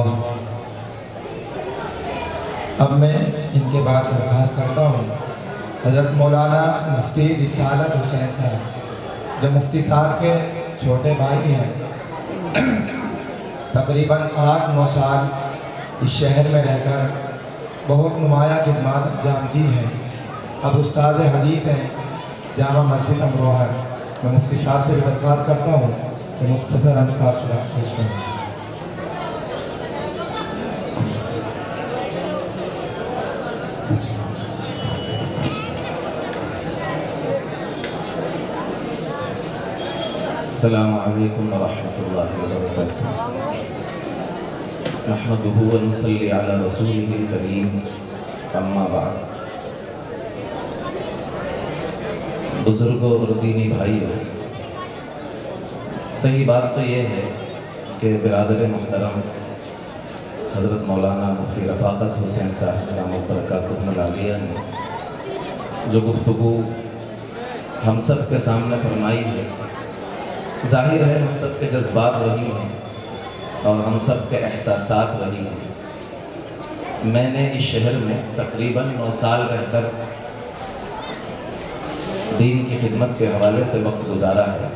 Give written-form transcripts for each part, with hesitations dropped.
اللہ۔ اب میں ان کے بعد درخواست کرتا ہوں حضرت مولانا مفتی رسالت حسین صاحب، جو مفتی صاحب کے چھوٹے بھائی ہیں، تقریباً 8-9 سال اس شہر میں رہ کر بہت نمایاں خدمات انجام دی ہیں، اب استاد حدیث ہیں جامع مسجد امروہہ۔ میں مفتی صاحب سے بھی درخواست کرتا ہوں کہ مختصر انکار سنا پیش کریں۔ السلام علیکم ورحمۃ اللہ وبرکاتہ۔ نحمدہ ونصلی علی رسولہ الکریم، اما بعد۔ بزرگوں اور دینی بھائیوں، صحیح بات تو یہ ہے کہ برادر محترم حضرت مولانا مفتی رفاقت حسین صاحب دامت برکاتہ العالیہ نے جو گفتگو ہم سب کے سامنے فرمائی ہے، ظاہر ہے ہم سب کے جذبات وہی ہیں اور ہم سب کے احساسات وہی ہیں۔ میں نے اس شہر میں تقریباً 9 سال رہ کر دین کی خدمت کے حوالے سے وقت گزارا ہے۔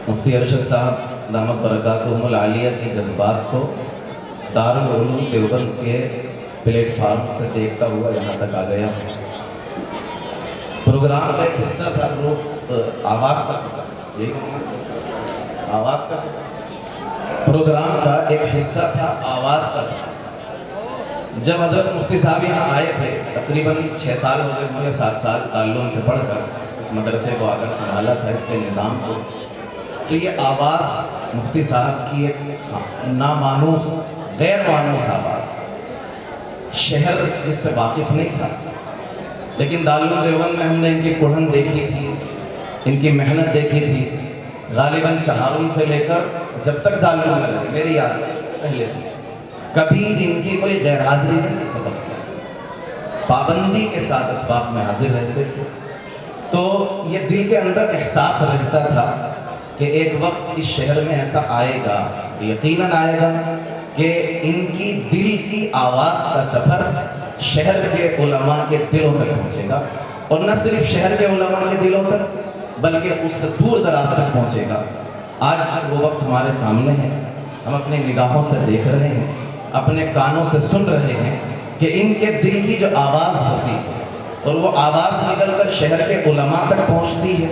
مفتی ارشد صاحب دامت برکاتہم العالیہ کے جذبات کو دارالعلوم دیوبند کے پلیٹ فارم سے دیکھتا ہوا یہاں تک آ گیا ہوں۔ پروگرام کا ایک حصہ تھا آواز کا سکا، آواز کا سکا، پروگرام کا ایک حصہ تھا آواز کا سکا۔ جب حضرت مفتی صاحب یہاں آئے تھے، تقریباً 6 سال ہو گئے مجھے، 7 سال تعلم سے پڑھ کر اس مدرسے کو آ کر سنبھالا تھا، اس کے نظام کو، تو یہ آواز مفتی صاحب کی ایک نامانوس، غیر مانوس آواز، شہر اس سے واقف نہیں تھا، لیکن دارالعلوم دیوبند میں ہم نے ان کی کڑھن دیکھی تھی، ان کی محنت دیکھی تھی۔ غالباً چہارم سے لے کر جب تک دارالعلوم میں رہے، میری یاد ہے پہلے سے کبھی ان کی کوئی غیر حاضری نہیں، سبق پابندی کے ساتھ اسباق میں حاضر رہتے تھے۔ تو یہ دل کے اندر احساس رہتا تھا کہ ایک وقت اس شہر میں ایسا آئے گا، یقیناً آئے گا، کہ ان کی دل کی آواز کا سفر شہر کے علماء کے دلوں تک پہنچے گا، اور نہ صرف شہر کے علماء کے دلوں تک بلکہ اس سے دور دراز تک پہنچے گا۔ آج وہ وقت ہمارے سامنے ہے، ہم اپنی نگاہوں سے دیکھ رہے ہیں، اپنے کانوں سے سن رہے ہیں کہ ان کے دل کی جو آواز ہوتی ہے اور وہ آواز نکل کر شہر کے علماء تک پہنچتی ہے،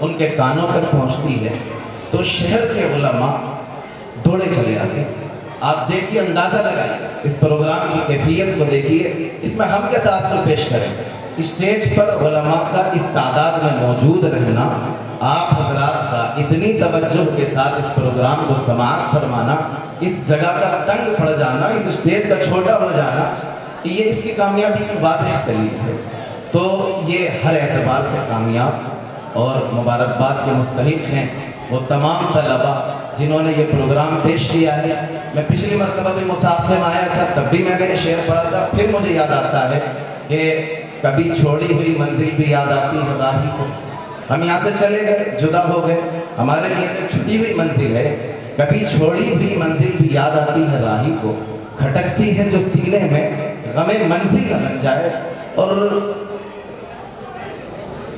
ان کے کانوں تک پہنچتی ہے، تو شہر کے علماء دوڑے چلے آتے ہیں۔ آپ دیکھیے، اندازہ لگائیے اس پروگرام کی کیفیت کو دیکھیے، اس میں ہم کیا تاثر پیش کریں۔ اسٹیج پر علماء کا اس تعداد میں موجود رہنا، آپ حضرات کا اتنی توجہ کے ساتھ اس پروگرام کو سماعت فرمانا، اس جگہ کا تنگ پڑ جانا، اس اسٹیج کا چھوٹا ہو جانا، یہ اس کی کامیابی کی واضح دلیل ہے۔ تو یہ ہر اعتبار سے کامیاب اور مبارکباد کے مستحق ہیں وہ تمام طلباء جنہوں نے یہ پروگرام پیش کیا ہے۔ میں پچھلی مرتبہ بھی مسابقے میں آیا تھا، تب بھی میں نے یہ شعر پڑھا تھا، پھر مجھے یاد آتا ہے کہ کبھی چھوڑی ہوئی منزل بھی یاد آتی ہے راہی کو۔ ہم یہاں سے چلے گئے، جدا ہو گئے، ہمارے لیے تو چھٹی ہوئی منزل ہے، کبھی چھوڑی ہوئی منزل بھی یاد آتی ہے راہی کو، کھٹک سی ہے جو سینے میں غم منزل نہ بن جائے، اور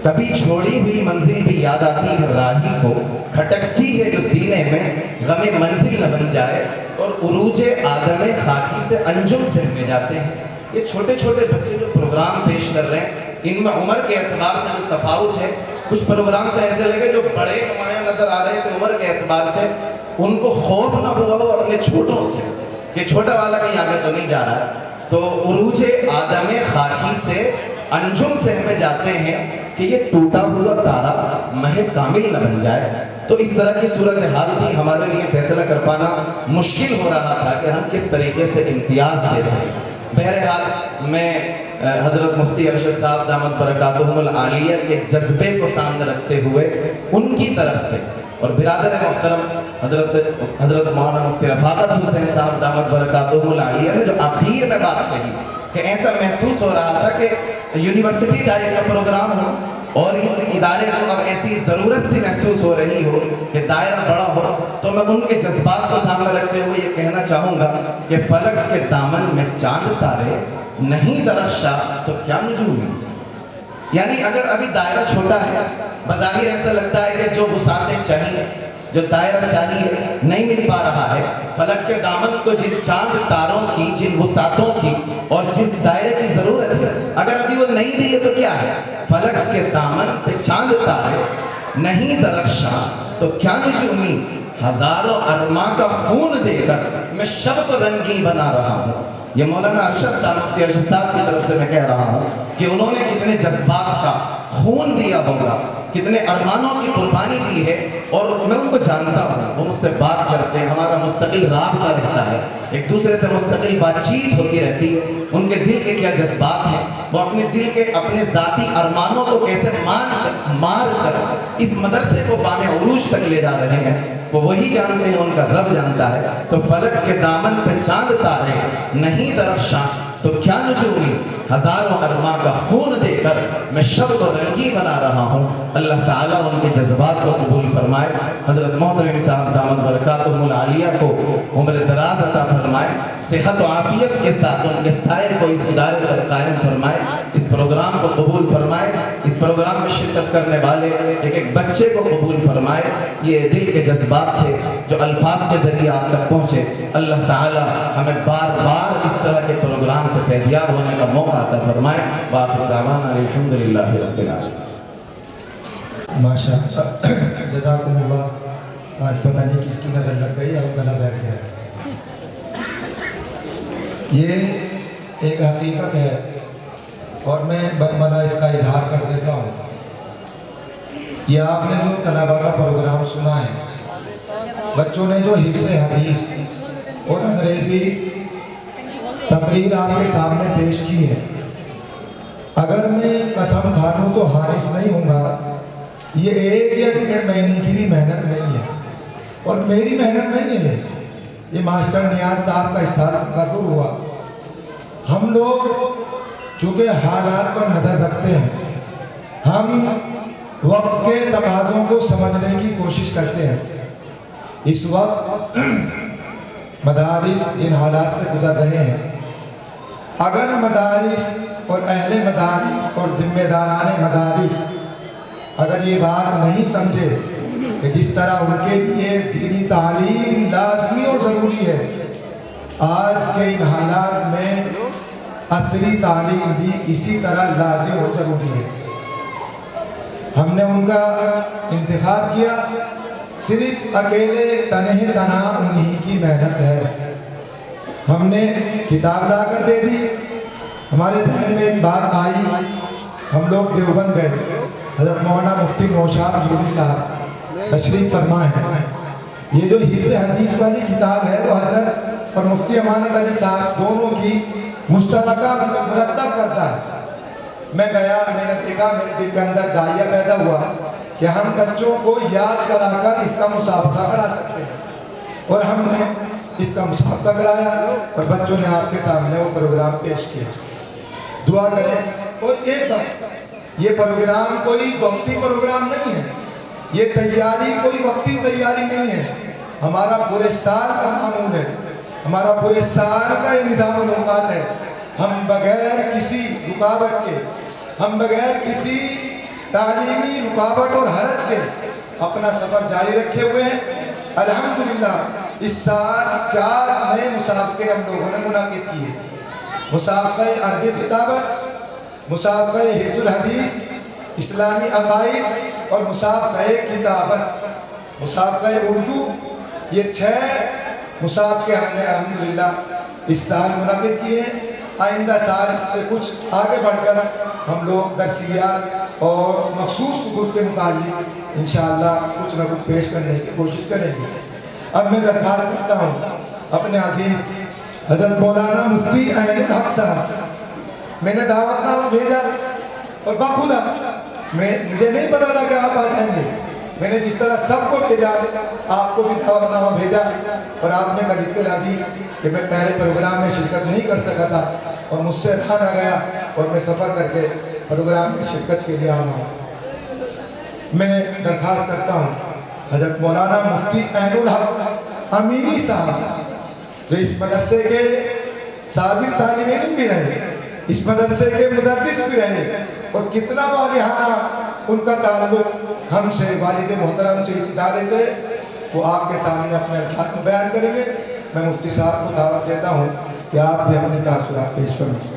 کبھی چھوڑی ہوئی منزل بھی یاد آتی ہے راہی کو، کھٹک سی ہے جو سینے میں غم منزل نہ بن جائے، اور عروج آدم خاکی سے انجم سے میں جاتے ہیں۔ یہ چھوٹے چھوٹے بچے جو پروگرام پیش کر رہے ہیں، ان میں عمر کے اعتبار سے جو تفاوت ہے، کچھ پروگرام تو ایسے لگے جو بڑے نمایاں نظر آ رہے ہیں کہ عمر کے اعتبار سے ان کو خوف نہ ہوا ہو اپنے چھوٹوں سے کہ چھوٹا والا کہیں آگے تو نہیں جا رہا۔ تو عروج آدم خاکی سے انجم سے ہمیں جاتے ہیں کہ یہ ٹوٹا ہوا تارا مہ کامل نہ بن جائے۔ تو اس طرح کی صورتحال تھی، ہمارے لیے فیصلہ کر پانا مشکل ہو رہا تھا کہ ہم کس طریقے سے امتیاز دے سکیں۔ بہرحال میں حضرت مفتی ارشد صاحب دامت برکاتہم العالیہ کے جذبے کو سامنے رکھتے ہوئے ان کی طرف سے، اور برادر محترم حضرت مولانا مفتی رفاقت حسین صاحب دامت برکاتہم العالیہ نے جو آخر میں بات کہی کہ ایسا محسوس ہو رہا تھا کہ یونیورسٹی ٹائپ کا پروگرام ہو، اور اس ادارے کو اب ایسی ضرورت سی محسوس ہو رہی ہو کہ دائرہ بڑا ہو، تو میں ان کے جذبات کو سامنے رکھتے ہوئے یہ کہنا چاہوں گا کہ فلک کے دامن میں چاند تارے نہیں درخشا تو کیا نجومی. یعنی اگر ابھی دائرہ چھوٹا ہے، بظاہر ایسا لگتا ہے کہ جو وسعتیں چاہیے، جو دائرہ چاہیے نہیں مل پا رہا ہے، فلک کے دامن کو جن چاند تاروں کی، جن وسعتوں کی اور جس دائرے کی ضرورت ہے، اگر ابھی وہ نہیں بھی ہے تو کیا ہے؟ فلک کے دامن پہ چاند تارے نہیں درخشاں تو کیا نجومی، ہزاروں ارماں کا خون دے کر میں شب کو رنگی بنا رہا ہوں. یہ مولانا ارشد صاحب، مفتی ارشد صاحب کی طرف سے میں کہہ رہا ہوں کہ انہوں نے کتنے جذبات کا خون دیا ہوگا، کتنے ارمانوں کی قربانی دی ہے، اور میں ان کو جانتا ہوں. وہ مجھ سے بات کرتے ہیں، ہمارا مستقل رابطہ رہتا ہے، ایک دوسرے سے مستقل بات چیت ہوتی رہتی ہے. ان کے دل کے کیا جذبات ہیں، وہ اپنے دل کے اپنے ذاتی ارمانوں کو کیسے مار کر اس مدرسے کو بام عروج تک لے جا رہے ہیں، وہ وہی جانتے ہیں، ان کا رب جانتا ہے. تو فلک کے دامن پہ چاند تارے نہیں درخشاں تو کیا نجومی، ہزاروں ارماں کا خون دے کر میں شب کو رنگی بنا رہا ہوں. اللہ تعالیٰ ان کے جذبات کو قبول فرمائے. حضرت محترم صاحب دامت برکاتہم العالیہ کو عمر دراز عطا فرمائے، صحت و عافیت کے ساتھ ان کے سائر کو اس ادارے پر قائم فرمائے، اس پروگرام کو قبول فرمائے، اس پروگرام میں شرکت کرنے والے ایک بچے کو قبول فرمائے. یہ دل کے جذبات تھے جو الفاظ کے ذریعے آپ تک پہنچے. اللہ تعالیٰ ہمیں بار بار اس طرح کے پروگرام سے فیضیاب ہونے کا موقع عطا فرمائے. وآخر دعوانا الحمدللہ رب العالمین. ماشاء اللہ، جزاکم اللہ. آج پتہ نہیں کس کی نظر لگ گئی، اب گلا بیٹھ گیا ہے. یہ ایک حقیقت ہے اور میں برملا اس کا اظہار کر دیتا ہوں. یہ آپ نے جو طلباء کا پروگرام سنا ہے، بچوں نے جو حفظ حدیث اور انگریزی تقریر آپ کے سامنے پیش کی ہے، اگر میں قسم کھا لوں تو حارث نہیں ہوں گا. یہ 1 یا 1.5 مہینے کی بھی محنت نہیں ہے اور میری محنت نہیں ہے، یہ ماسٹر نیاز صاحب کا حصہ ہوا. ہم لوگ چونکہ حالات پر نظر رکھتے ہیں، ہم وقت کے تقاضوں کو سمجھنے کی کوشش کرتے ہیں. اس وقت مدارس ان حالات سے گزر رہے ہیں. اگر مدارس اور اہل مدارس اور ذمہ داران مدارس اگر یہ بات نہیں سمجھے کہ جس طرح ان کے لیے دینی تعلیم لازمی اور ضروری ہے، آج کے ان حالات میں عصری تعلیم بھی اسی طرح لازم اور ضروری ہے. ہم نے ان کا انتخاب کیا، صرف اکیلے تنہے تنہا انہی کی محنت ہے. ہم نے کتاب لا کر دے دی. ہمارے ذہن میں ایک بات آئی، ہم لوگ دیوبند گئے، حضرت مولانا مفتی نوشاد جوبی صاحب تشریف فرما ہے. یہ جو حفظ حدیث والی کتاب ہے وہ حضرت اور مفتی امانت علی صاحب دونوں کی مشترکہ مرتب کرتا ہے. میں گیا، میں نے دیکھا، میرے دل کے اندر داعیہ پیدا ہوا کہ ہم بچوں کو یاد کرا کر اس کا مسابقہ کرا سکتے ہیں، اور ہم نے اس کا مسابقہ کرایا اور بچوں نے آپ کے سامنے وہ پروگرام پیش کیا. دعا کریں. اور ایک بات، یہ پروگرام کوئی وقتی پروگرام نہیں ہے، یہ تیاری کوئی وقتی تیاری نہیں ہے. ہمارا پورے سال کا معمول ہے، ہمارا پورے سال کا یہ نظام الاوقات ہے. ہم بغیر کسی رکاوٹ کے، ہم بغیر کسی تعلیمی رکاوٹ اور حرج کے اپنا سفر جاری رکھے ہوئے ہیں. الحمدللہ اس سال 4 نئے مسابقے ہم لوگوں نے منعقد کیے. مسابقہ عربی خطابت، مسابقہ حفظ الحدیث، اسلامی عقائد اور مسابقہ کتابت، مسابقہ اردو. یہ 6 مسابقے ہم نے الحمدللہ اس سال منعقد کیے ہیں. آئندہ سال اس سے کچھ آگے بڑھ کر ہم لوگ درسیات اور مخصوص کتب کے متعلق انشاءاللہ کچھ نہ کچھ پیش کرنے کی کوشش کریں گے. اب میں درخواست کرتا ہوں اپنے عزیز حضرت مولانا مفتی عین الحق صاحب، میں نے دعوت نامہ بھیجا اور بخدا مجھے نہیں پتا تھا کہ آپ آ جائیں گے. میں نے جس طرح سب کو بھیجا آپ کو بھی دعوت نامہ بھیجا اور آپ نے کل اطلاع دی کہ میں پہلے پروگرام میں شرکت نہیں کر سکا تھا اور مجھ سے رہا نہ گیا اور میں سفر کر کے پروگرام میں شرکت کے لیے آیا ہوں. میں درخواست کرتا ہوں حضرت مولانا مفتی عین الحق امیری صاحب جو اس مدرسے کے سابق طالب علم بھی رہے، اس مدرسے کے مدرس بھی رہے، اور کتنا والہانہ ان کا تعلق ہم سے، والد محترم سے، اس ادارے سے، وہ آپ کے سامنے اپنے الفاظ میں بیان کریں گے۔ میں مفتی صاحب کو دعوت دیتا ہوں کہ آپ بھی اپنے تاثرات پیش فرمائیں۔